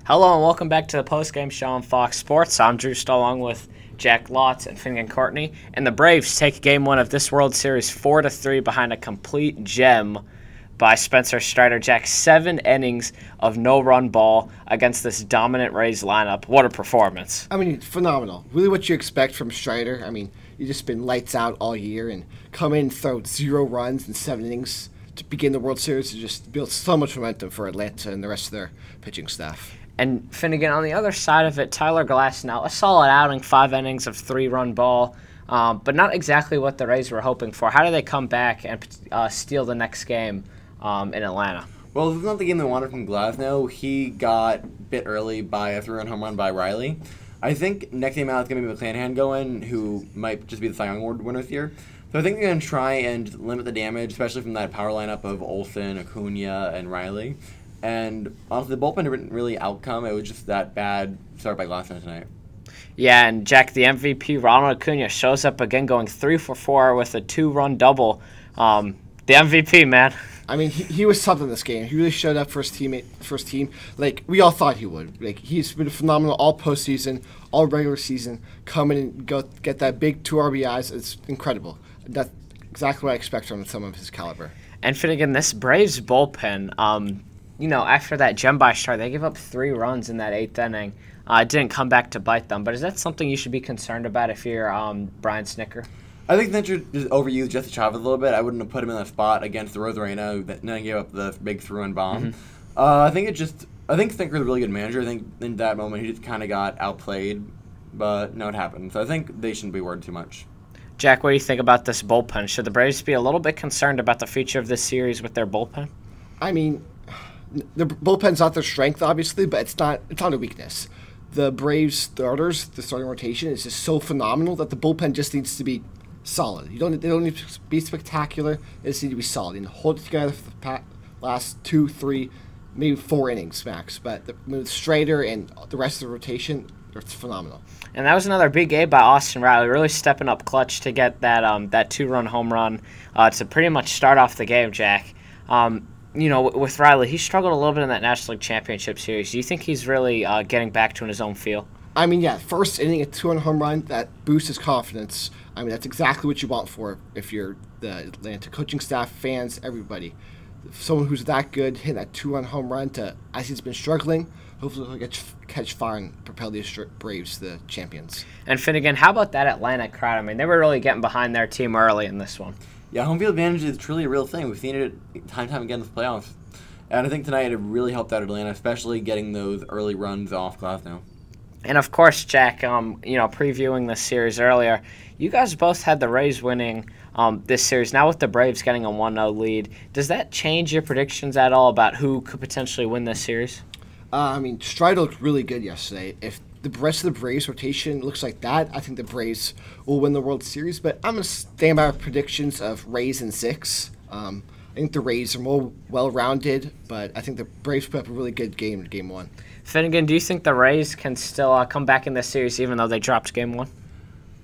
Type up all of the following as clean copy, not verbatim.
Hello and welcome back to the post-game show on Fox Sports. I'm Drew Stahl along with Jack Lotz and Finnegan Courtney. And the Braves take Game 1 of this World Series 4-3 behind a complete gem by Spencer Strider. Jack, 7 innings of no-run ball against this dominant Rays lineup. What a performance. I mean, phenomenal. Really what you expect from Strider. I mean, he's just been lights out all year and come in and throw 0 runs in 7 innings to begin the World Series to just build so much momentum for Atlanta and the rest of their pitching staff. And Finnegan, on the other side of it, Tyler Glasnow, a solid outing, 5 innings of 3-run ball, but not exactly what the Rays were hoping for. How do they come back and steal the next game in Atlanta? Well, this is not the game they wanted from Glasnow. He got bit early by a 3-run home run by Riley. I think next game out it's going to be McClanahan going, who might just be the Cy Young Award winner this year. So I think they're going to try and limit the damage, especially from that power lineup of Olson, Acuna, and Riley. And honestly, the bullpen didn't really outcome. It was just that bad start by Glasnow tonight. Yeah, and Jack, the MVP, Ronald Acuna, shows up again going 3 for 4 with a 2-run double. The MVP, man. I mean, he was something this game. He really showed up for his team, like we all thought he would. Like, he's been phenomenal all postseason, all regular season. Come in and go get that big 2 RBIs. It's incredible. That's exactly what I expect from someone of his caliber. And Finnegan, this Braves bullpen, after that gem by start, they gave up 3 runs in that 8th inning. It didn't come back to bite them. But is that something you should be concerned about if you're Brian Snitker? I think they should just overuse Jesse Chavez a little bit. I wouldn't have put him in that spot against the Rosarena, who then gave up the big 3-run bomb. Mm-hmm. I think Snitker's a really good manager. I think in that moment he just kind of got outplayed, but no, it happened. So I think they shouldn't be worried too much. Jack, what do you think about this bullpen? Should the Braves be a little bit concerned about the future of this series with their bullpen? I mean, the bullpen's not their strength, obviously, but it's not a weakness. The Braves starters, the starting rotation, is just so phenomenal that the bullpen just needs to be solid. They don't need to be spectacular. They just need to be solid and hold it together for the last 2, 3, maybe 4 innings max. But with Strider and the rest of the rotation, it's phenomenal. And that was another big game by Austin Riley, really stepping up clutch to get that 2-run home run to pretty much start off the game, Jack. With Riley, he struggled a little bit in that National League Championship Series. Do you think he's really getting back to his own feel? I mean, yeah, first inning, a 2-run home run, that boosts his confidence. I mean, that's exactly what you want for if you're the Atlanta coaching staff, fans, everybody. Someone who's that good, hitting that 2-run home run as he's been struggling, hopefully he'll catch fire and propel the Braves to the champions. And Finnegan, how about that Atlanta crowd? I mean, they were really getting behind their team early in this one. Yeah, home field advantage is truly a real thing. We've seen it time and time again in the playoffs. And I think tonight it really helped out Atlanta, especially getting those early runs off Glasnow. And of course, Jack, previewing this series earlier, you guys both had the Rays winning this series. Now with the Braves getting a 1-0 lead, does that change your predictions at all about who could potentially win this series? Strider looked really good yesterday. If the rest of the Braves rotation looks like that, I think the Braves will win the World Series. But I'm going to stand by our predictions of Rays in 6. I think the Rays are more well-rounded, but I think the Braves put up a really good game in Game 1. Finnegan, do you think the Rays can still come back in this series even though they dropped Game 1?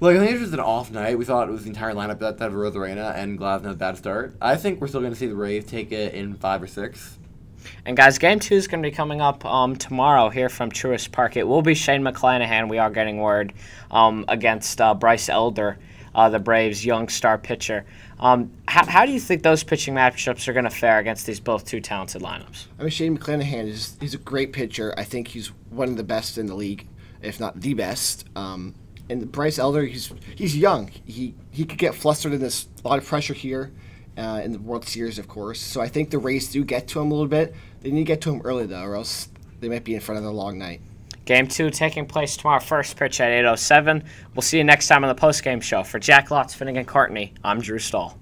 Look, I think it was just an off night. We thought it was the entire lineup that had Rosarena and Glasnow's bad start. I think we're still going to see the Rays take it in 5 or 6. And guys, Game 2 is going to be coming up tomorrow here from Truist Park. It will be Shane McClanahan, we are getting word, against Bryce Elder, the Braves' young star pitcher. How do you think those pitching matchups are going to fare against these both two talented lineups? I mean, Shane McClanahan he's a great pitcher. I think he's one of the best in the league, if not the best. And Bryce Elder, he's young. He could get flustered in this a lot of pressure here in the World Series, of course. So I think the Rays do get to him a little bit. They need to get to him early, though, or else they might be in front of a long night. Game 2 taking place tomorrow, first pitch at 8:07. We'll see you next time on the postgame show. For Jack Lotz, Finnegan Courtney, I'm Drew Stahl.